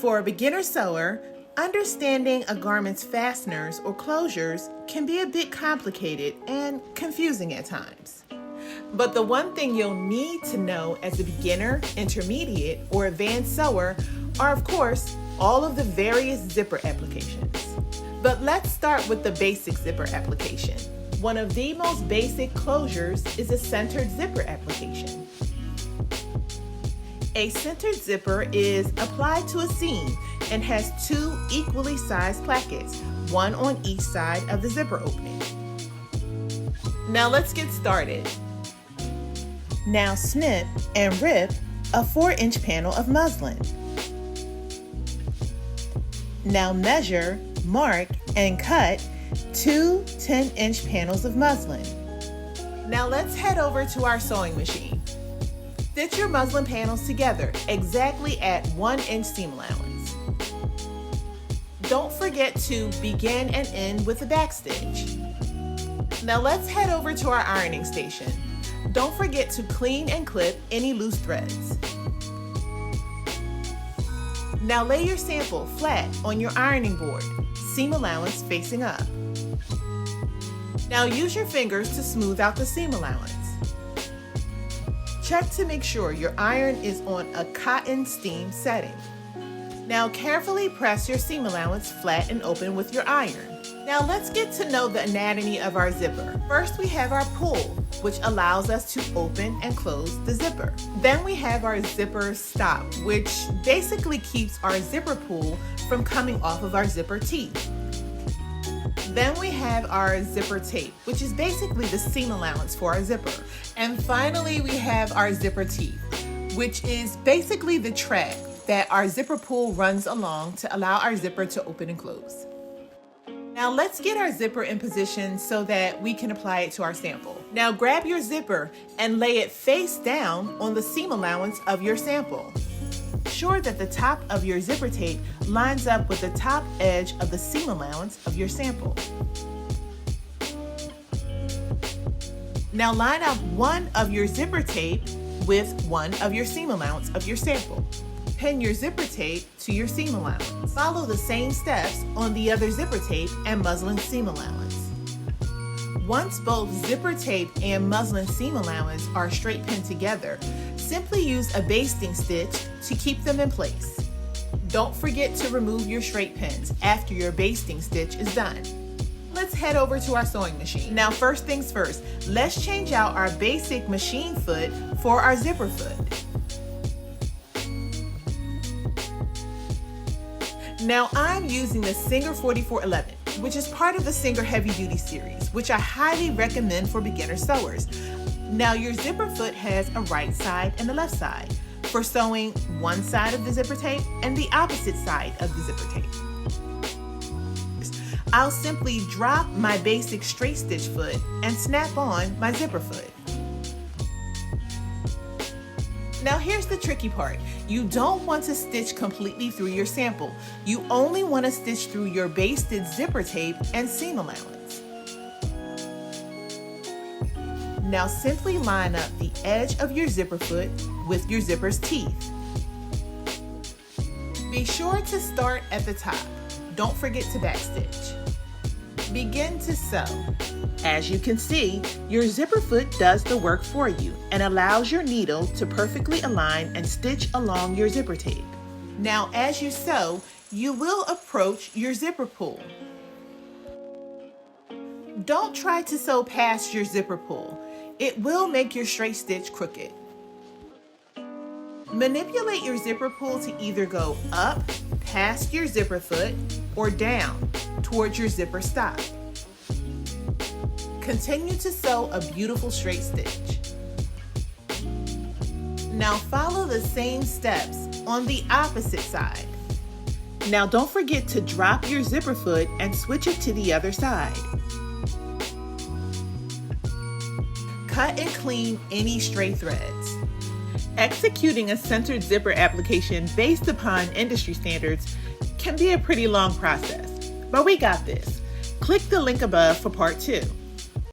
For a beginner sewer, understanding a garment's fasteners or closures can be a bit complicated and confusing at times. But the one thing you'll need to know as a beginner, intermediate, or advanced sewer are, of course, all of the various zipper applications. But let's start with the basic zipper application. One of the most basic closures is a centered zipper application. A centered zipper is applied to a seam and has two equally sized plackets, one on each side of the zipper opening. Now let's get started. Now snip and rip a 4-inch panel of muslin. Now measure, mark, and cut two 10-inch panels of muslin. Now let's head over to our sewing machine. Stitch your muslin panels together exactly at 1-inch seam allowance. Don't forget to begin and end with a back stitch. Now let's head over to our ironing station. Don't forget to clean and clip any loose threads. Now lay your sample flat on your ironing board, seam allowance facing up. Now use your fingers to smooth out the seam allowance. Check to make sure your iron is on a cotton steam setting. Now carefully press your seam allowance flat and open with your iron. Now let's get to know the anatomy of our zipper. First we have our pull, which allows us to open and close the zipper. Then we have our zipper stop, which basically keeps our zipper pull from coming off of our zipper teeth. Then we have our zipper tape, which is basically the seam allowance for our zipper. And finally, we have our zipper teeth, which is basically the track that our zipper pull runs along to allow our zipper to open and close. Now let's get our zipper in position so that we can apply it to our sample. Now grab your zipper and lay it face down on the seam allowance of your sample. Ensure that the top of your zipper tape lines up with the top edge of the seam allowance of your sample. Now line up one of your zipper tape with one of your seam allowance of your sample. Pin your zipper tape to your seam allowance. Follow the same steps on the other zipper tape and muslin seam allowance. Once both zipper tape and muslin seam allowance are straight pinned together, simply use a basting stitch to keep them in place. Don't forget to remove your straight pins after your basting stitch is done. Let's head over to our sewing machine. Now first things first, let's change out our basic machine foot for our zipper foot. Now I'm using the Singer 4411, which is part of the Singer Heavy Duty series, which I highly recommend for beginner sewers. Now your zipper foot has a right side and a left side for sewing one side of the zipper tape and the opposite side of the zipper tape. I'll simply drop my basic straight stitch foot and snap on my zipper foot. Now here's the tricky part. You don't want to stitch completely through your sample. You only want to stitch through your basted zipper tape and seam allowance. Now simply line up the edge of your zipper foot with your zipper's teeth. Be sure to start at the top. Don't forget to backstitch. Begin to sew. As you can see, your zipper foot does the work for you and allows your needle to perfectly align and stitch along your zipper tape. Now as you sew, you will approach your zipper pull. Don't try to sew past your zipper pull. It will make your straight stitch crooked. Manipulate your zipper pull to either go up past your zipper foot or down towards your zipper stop. Continue to sew a beautiful straight stitch. Now follow the same steps on the opposite side. Now don't forget to drop your zipper foot and switch it to the other side. Cut and clean any stray threads. Executing a centered zipper application based upon industry standards can be a pretty long process, but we got this. Click the link above for part 2.